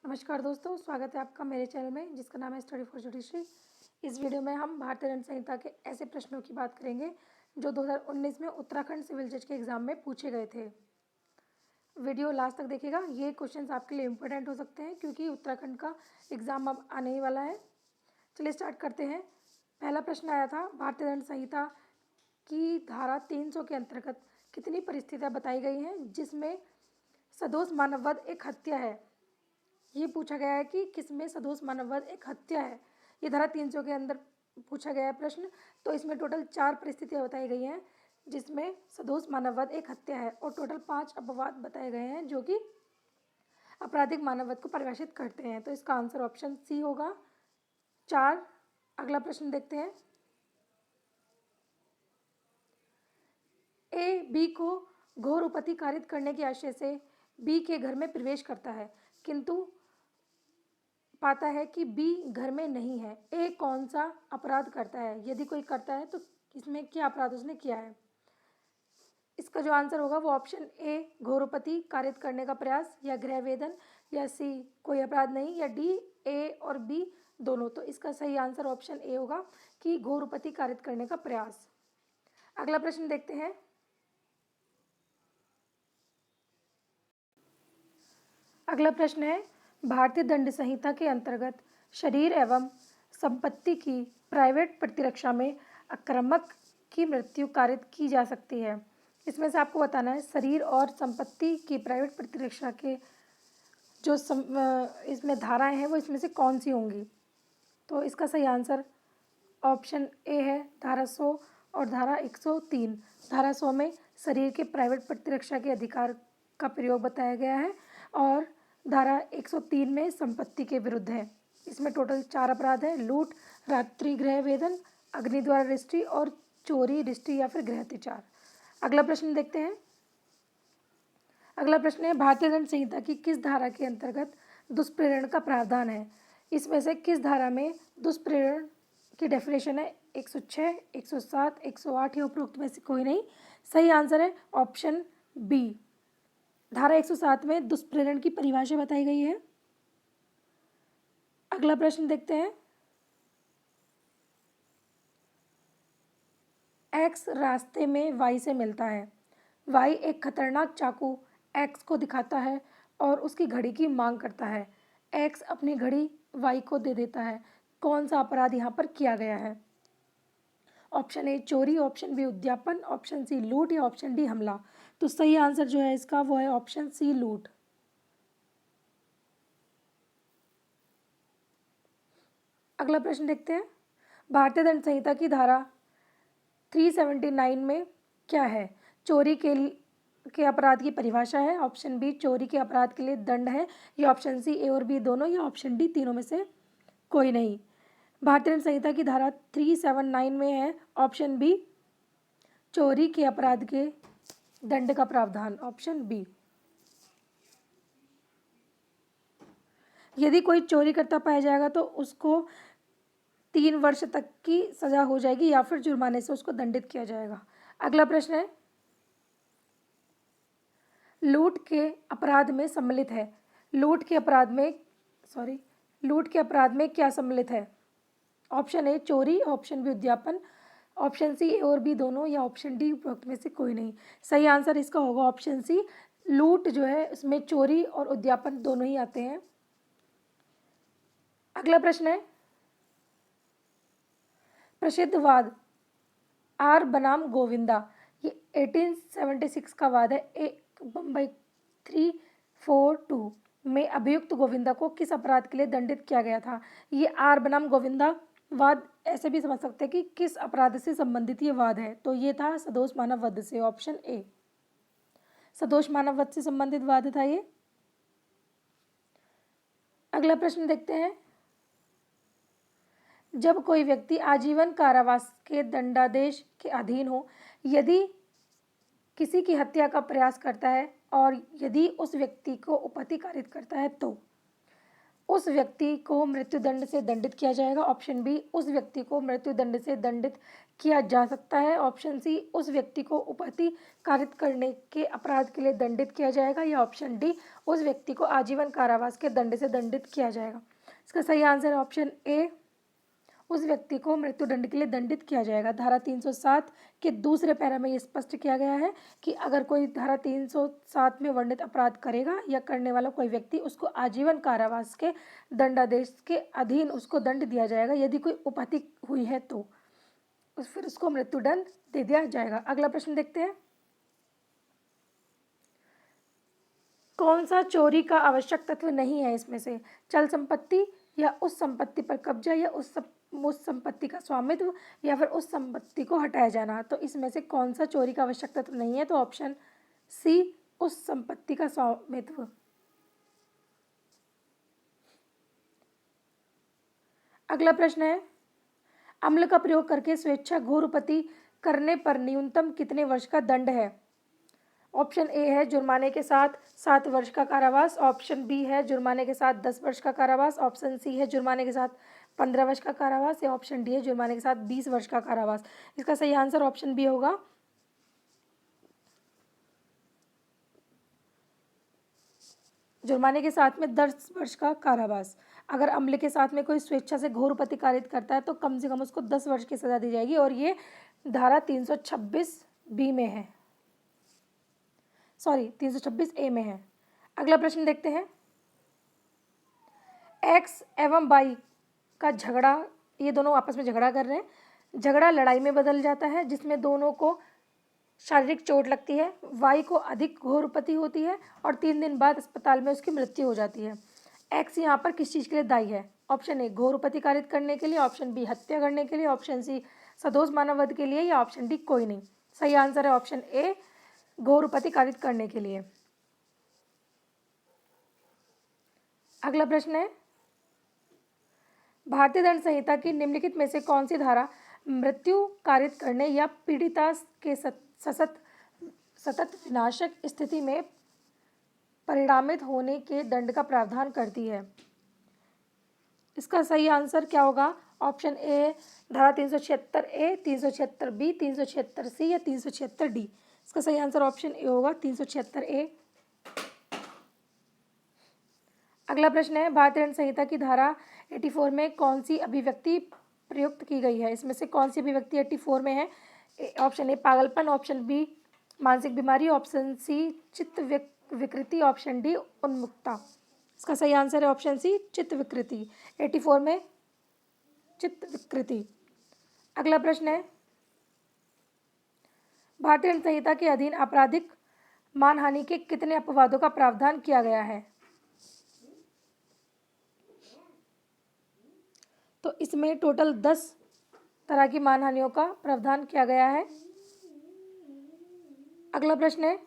नमस्कार दोस्तों, स्वागत है आपका मेरे चैनल में जिसका नाम है स्टडी फॉर जुडिशरी। इस वीडियो में हम भारतीय दंड संहिता के ऐसे प्रश्नों की बात करेंगे जो 2019 में उत्तराखंड सिविल जज के एग्ज़ाम में पूछे गए थे। वीडियो लास्ट तक देखिएगा, ये क्वेश्चंस आपके लिए इम्पोर्टेंट हो सकते हैं क्योंकि उत्तराखंड का एग्ज़ाम अब आने ही वाला है। चलिए स्टार्ट करते हैं। पहला प्रश्न आया था, भारतीय दंड संहिता की धारा 300 के अंतर्गत कितनी परिस्थितियाँ बताई गई हैं जिसमें सदोष मानववध एक हत्या है। ये पूछा गया है कि किसमें सदोष मानववध एक हत्या है। ये धारा 300 के अंदर पूछा गया है प्रश्न। तो इसमें टोटल 4 परिस्थितियाँ बताई गई हैं जिसमें सदोष मानववध एक हत्या है और टोटल 5 अपवाद बताए गए हैं जो कि आपराधिक मानववध को परिभाषित करते हैं। तो इसका आंसर ऑप्शन सी होगा 4। अगला प्रश्न देखते हैं। ए बी को घोर उपति कारित करने के आशय से बी के घर में प्रवेश करता है किंतु पाता है कि बी घर में नहीं है। ए कौन सा अपराध करता है, यदि कोई करता है तो इसमें क्या अपराध उसने किया है। इसका जो आंसर होगा वो ऑप्शन ए घोरोपति कारित करने का प्रयास, या गृह वेदन, या सी कोई अपराध नहीं, या डी ए और बी दोनों। तो इसका सही आंसर ऑप्शन ए होगा कि घोरोपति कारित करने का प्रयास। अगला प्रश्न देखते हैं। अगला प्रश्न है, भारतीय दंड संहिता के अंतर्गत शरीर एवं संपत्ति की प्राइवेट प्रतिरक्षा में आक्रामक की मृत्यु कारित की जा सकती है। इसमें से आपको बताना है शरीर और संपत्ति की प्राइवेट प्रतिरक्षा के जो इसमें धाराएं हैं वो इसमें से कौन सी होंगी। तो इसका सही आंसर ऑप्शन ए है धारा 100 और धारा 103। धारा 100 में शरीर के प्राइवेट प्रतिरक्षा के अधिकार का प्रयोग बताया गया है और धारा 103 में संपत्ति के विरुद्ध है। इसमें टोटल 4 अपराध हैं, लूट, रात्रि गृह वेदन, अग्नि द्वारा रिष्टि और चोरी, रिष्टि या फिर गृहत्याचार। अगला प्रश्न देखते हैं। अगला प्रश्न है, भारतीय दंड संहिता की किस धारा के अंतर्गत दुष्प्रेरण का प्रावधान है। इसमें से किस धारा में दुष्प्रेरण की डेफिनेशन है। 106, 107, 108 या उपरोक्त में से कोई नहीं। सही आंसर है ऑप्शन बी। धारा 107 में दुष्प्रेरण की परिभाषा बताई गई है। अगला प्रश्न देखते हैं। एक्स रास्ते में वाई से मिलता है। वाई एक खतरनाक चाकू एक्स को दिखाता है और उसकी घड़ी की मांग करता है। एक्स अपनी घड़ी वाई को दे देता है। कौन सा अपराध यहाँ पर किया गया है। ऑप्शन ए चोरी, ऑप्शन बी उद्यापन, ऑप्शन सी लूट या ऑप्शन डी हमला। तो सही आंसर जो है इसका वो है ऑप्शन सी लूट। अगला प्रश्न देखते हैं। भारतीय दंड संहिता की धारा 379 में क्या है। चोरी के अपराध की परिभाषा है। ऑप्शन बी चोरी के अपराध के लिए दंड है, या ऑप्शन सी ए और बी दोनों, या ऑप्शन डी तीनों में से कोई नहीं। भारतीय दंड संहिता की धारा 379 में है ऑप्शन बी चोरी के अपराध के दंड का प्रावधान, ऑप्शन बी। यदि कोई चोरी करता पाया जाएगा तो उसको 3 वर्ष तक की सजा हो जाएगी या फिर जुर्माने से उसको दंडित किया जाएगा। अगला प्रश्न है, लूट के अपराध में सम्मिलित है। लूट के अपराध में क्या सम्मिलित है। ऑप्शन ए चोरी, ऑप्शन बी उद्यापन, ऑप्शन सी ए और बी दोनों, या ऑप्शन डी उपरोक्त में से कोई नहीं। सही आंसर इसका होगा ऑप्शन सी। लूट जो है इसमें चोरी और उद्यापन दोनों ही आते हैं। अगला प्रश्न है, प्रसिद्ध वाद आर बनाम गोविंदा, ये 1876 का वाद है। एक बम्बई 342 में अभियुक्त गोविंदा को किस अपराध के लिए दंडित किया गया था। ये आर बनाम गोविंदा वाद ऐसे भी समझ सकते हैं कि किस अपराध से संबंधित ये वाद है। तो ये था सदोष मानव वध से, ऑप्शन ए सदोष मानव वध से संबंधित वाद था ये। अगला प्रश्न देखते हैं। जब कोई व्यक्ति आजीवन कारावास के दंडादेश के अधीन हो, यदि किसी की हत्या का प्रयास करता है और यदि उस व्यक्ति को उपति कारित करता है तो उस व्यक्ति को मृत्युदंड से दंडित किया जाएगा। ऑप्शन बी, उस व्यक्ति को मृत्युदंड से दंडित किया जा सकता है। ऑप्शन सी, उस व्यक्ति को उपहति कारित करने के अपराध के लिए दंडित किया जाएगा। या ऑप्शन डी, उस व्यक्ति को आजीवन कारावास के दंड से दंडित किया जाएगा। इसका सही आंसर है ऑप्शन ए, उस व्यक्ति को मृत्युदंड के लिए दंडित किया जाएगा। धारा 307 के दूसरे पैरा में ये स्पष्ट किया गया है कि अगर कोई धारा 307 में वर्णित अपराध करेगा या करने वाला कोई व्यक्ति, उसको आजीवन कारावास के दंडादेश के अधीन उसको दंड दिया जाएगा। यदि कोई उपहति हुई है तो फिर उसको मृत्युदंड दे दिया जाएगा। अगला प्रश्न देखते हैं, कौन सा चोरी का आवश्यक तत्व नहीं है इसमें से? चल संपत्ति, या उस संपत्ति पर कब्जा, या उस संपत्ति का स्वामित्व, या फिर उस संपत्ति को हटाया जाना। तो इसमें से कौन सा चोरी का आवश्यक तत्व नहीं है? तो ऑप्शन सी, उस संपत्ति का स्वामित्व। अगला प्रश्न है, अम्ल का प्रयोग करके स्वेच्छा घोरपति करने पर न्यूनतम कितने वर्ष का दंड है? ऑप्शन ए है जुर्माने के साथ 7 वर्ष का कारावास। ऑप्शन बी है जुर्माने के साथ 10 वर्ष का कारावास। ऑप्शन सी है जुर्माने के साथ 15 वर्ष का कारावास। या ऑप्शन डी है जुर्माने के साथ 20 वर्ष का कारावास। इसका सही आंसर ऑप्शन बी होगा, जुर्माने के साथ में 10 वर्ष का कारावास। अगर अम्ल के साथ में कोई स्वेच्छा से घोरपति कारित करता है तो कम से कम उसको 10 वर्ष की सजा दी जाएगी, और ये धारा 326 बी में है, सॉरी 326 ए में है। अगला प्रश्न देखते हैं, एक्स एवं वाई का झगड़ा, ये दोनों आपस में झगड़ा कर रहे हैं। झगड़ा लड़ाई में बदल जाता है जिसमें दोनों को शारीरिक चोट लगती है। वाई को अधिक घोरपति होती है और 3 दिन बाद अस्पताल में उसकी मृत्यु हो जाती है। एक्स यहाँ पर किस चीज़ के लिए दायी है? ऑप्शन ए, घोरपति कारित करने के लिए। ऑप्शन बी, हत्या करने के लिए। ऑप्शन सी, सदोष मानववध के लिए। या ऑप्शन डी, कोई नहीं। सही आंसर है ऑप्शन ए, घोरपति कारित करने के लिए। अगला प्रश्न है, भारतीय दंड संहिता की निम्नलिखित में से कौन सी धारा मृत्यु कारित करने या पीड़िता के सतत विनाशक स्थिति में परिणामित होने के दंड का प्रावधान करती है? इसका सही आंसर क्या होगा? ऑप्शन ए, धारा 376 ए, 376 बी, 376 सी, या 376 डी। इसका सही आंसर ऑप्शन ए होगा, 376 ए। अगला प्रश्न है, भारतीय दंड संहिता की धारा 84 में कौन सी अभिव्यक्ति प्रयुक्त की गई है? इसमें से कौन सी अभिव्यक्ति 84 में है? ऑप्शन ए, पागलपन। ऑप्शन बी, मानसिक बीमारी। ऑप्शन सी, चित्त विकृति। ऑप्शन डी, उन्मुक्ता। इसका सही आंसर है ऑप्शन सी, चित्त विकृति। 84 में चित्त विकृति। अगला प्रश्न है, भारतीय दंड संहिता के अधीन आपराधिक मानहानि के कितने अपवादों का प्रावधान किया गया है? तो इसमें टोटल 10 तरह की मानहानियों का प्रावधान किया गया है। अगला प्रश्न है,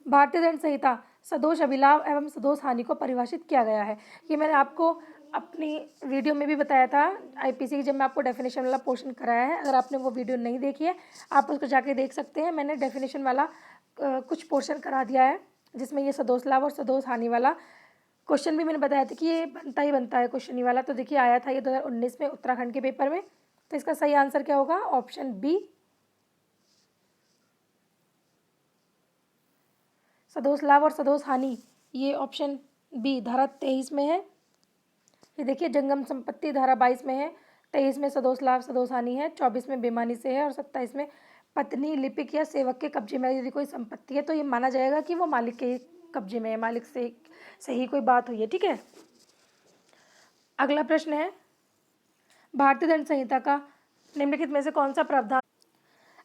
भारतीय दंड संहिता सदोष अभिलाभ एवं सदोष हानि को परिभाषित किया गया है। ये मैंने आपको अपनी वीडियो में भी बताया था आईपीसी की, जब मैं आपको डेफिनेशन वाला पोर्शन कराया है। अगर आपने वो वीडियो नहीं देखी है आप उसको जाके देख सकते हैं। मैंने डेफिनेशन वाला कुछ पोर्शन करा दिया है जिसमें ये सदोष लाभ और सदोष हानि वाला क्वेश्चन भी मैंने बताया था कि ये बनता ही बनता है क्वेश्चन ही वाला। तो देखिए आया था ये 2019 में उत्तराखंड के पेपर में। तो इसका सही आंसर क्या होगा? ऑप्शन बी, सदोष लाभ और सदोष हानि। ये ऑप्शन बी धारा 23 में है। ये देखिए जंगम संपत्ति धारा 22 में है, 23 में सदोष लाभ सदोष हानि है, 24 में बेईमानी से है और 27 में पत्नी, लिपिक या सेवक के कब्जे में यदि कोई संपत्ति है तो ये माना जाएगा कि वो मालिक के कब्जे में है, मालिक से ही कोई बात हुई है। ठीक है। अगला प्रश्न है, भारतीय दंड संहिता का निम्नलिखित में से कौन सा प्रावधान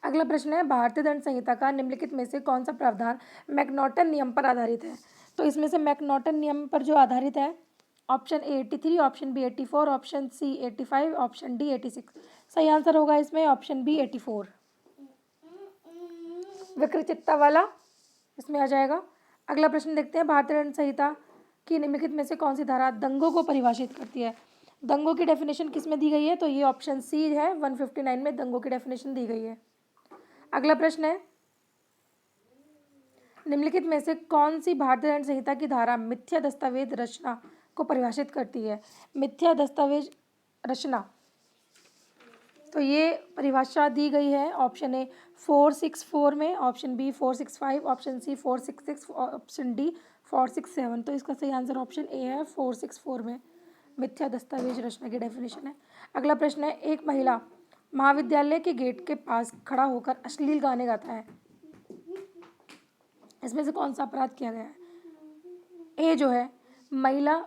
अगला प्रश्न है, भारतीय दंड संहिता का निम्नलिखित में से कौन सा प्रावधान मैकनॉटन नियम पर आधारित है? तो इसमें से मैकनॉटन नियम पर जो आधारित है, option A 83, option B 84, option C 85, option D 86। सही आंसर होगा इसमें ऑप्शन बी 84, विकृतिता वाला इसमें आ जाएगा। अगला प्रश्न देखते हैं, भारतीय दंड संहिता की निम्नलिखित में से कौन सी धारा दंगों को परिभाषित करती है? दंगों की डेफिनेशन किस में दी गई है? तो ये ऑप्शन सी है, 159 में दंगों की डेफिनेशन दी गई है। अगला प्रश्न है, निम्नलिखित में से कौन सी भारतीय दंड संहिता की धारा मिथ्या दस्तावेज रचना को परिभाषित करती है? मिथ्या दस्तावेज रचना, तो ये परिभाषा दी गई है ऑप्शन ए 464 में, option B 465, option C 466, option D 467। तो इसका सही आंसर ऑप्शन ए है 464 में मिथ्या दस्तावेज रचना की डेफिनेशन है। अगला प्रश्न है, एक महिला महाविद्यालय के गेट के पास खड़ा होकर अश्लील गाने गाता है, इसमें से कौन सा अपराध किया गया है? ए जो है, महिला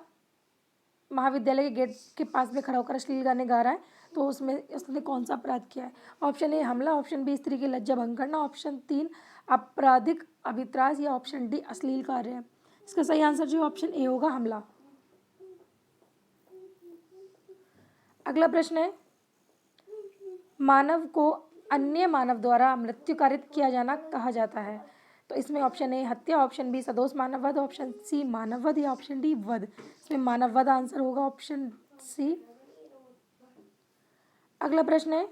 महाविद्यालय के गेट के पास में खड़ा होकर अश्लील गाने गा रहा है, तो उसमें उसने कौन सा अपराध किया है? ऑप्शन ए हमला, ऑप्शन बी स्त्री की लज्जा भंग करना, ऑप्शन 3 आपराधिक अभित्रास, या ऑप्शन डी अश्लील कार्य है। इसका सही आंसर जो ऑप्शन ए होगा, हमला। अगला प्रश्न है, मानव को अन्य मानव द्वारा मृत्यु कारित किया जाना कहा जाता है? तो इसमें ऑप्शन ए हत्या, ऑप्शन बी सदोष मानववध, ऑप्शन सी मानववध, या ऑप्शन डी वध। इसमें मानववध आंसर होगा, ऑप्शन सी। अगला प्रश्न है,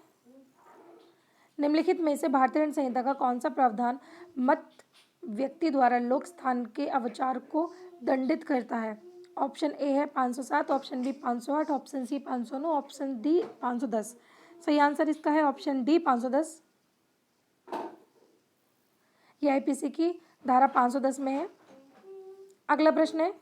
निम्नलिखित में से भारतीय दंड संहिता का कौन सा प्रावधान मत व्यक्ति द्वारा लोक स्थान के अवचार को दंडित करता है? ऑप्शन ए है 507, option B 508, option C 509, option D 510। सही आंसर इसका है ऑप्शन डी 510। ये आईपीसी की धारा 510 में है। अगला प्रश्न है,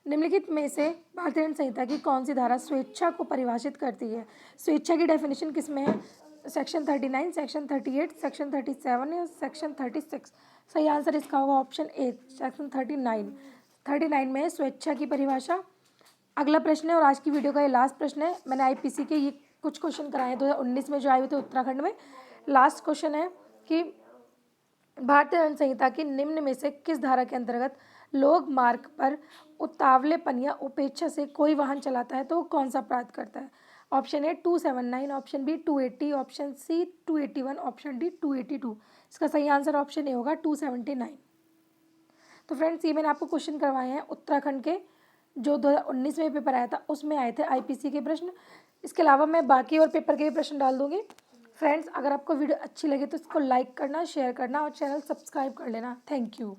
निम्नलिखित में से भारतीय दंड संहिता की कौन सी धारा स्वेच्छा को परिभाषित करती है? स्वेच्छा की डेफिनेशन किस में है? सेक्शन 39, सेक्शन 38, सेक्शन 37 या सेक्शन 36। सही आंसर इसका होगा ऑप्शन ए सेक्शन 39 में है स्वेच्छा की परिभाषा। अगला प्रश्न है, और आज की वीडियो का ये लास्ट प्रश्न है। मैंने आईपीसी के ये कुछ क्वेश्चन कराए हैं 2019 में जो आए हुए थे उत्तराखंड में। लास्ट क्वेश्चन है कि भारतीय दंड संहिता की निम्न में से किस धारा के अंतर्गत लोग मार्ग पर उतावलेपन या उपेक्षा से कोई वाहन चलाता है तो वो कौन सा अपराध करता है? Option A 279, option B 280, option C 281, option D 282। इसका सही आंसर ऑप्शन ए होगा 279। तो फ्रेंड्स, ये मैंने आपको क्वेश्चन करवाए हैं उत्तराखंड के, जो 2019 में पेपर आया था उसमें आए थे आईपीसी के प्रश्न। इसके अलावा मैं बाकी और पेपर के भी प्रश्न डाल दूंगी। फ्रेंड्स, अगर आपको वीडियो अच्छी लगे तो इसको लाइक करना, शेयर करना और चैनल सब्सक्राइब कर लेना। Thank you.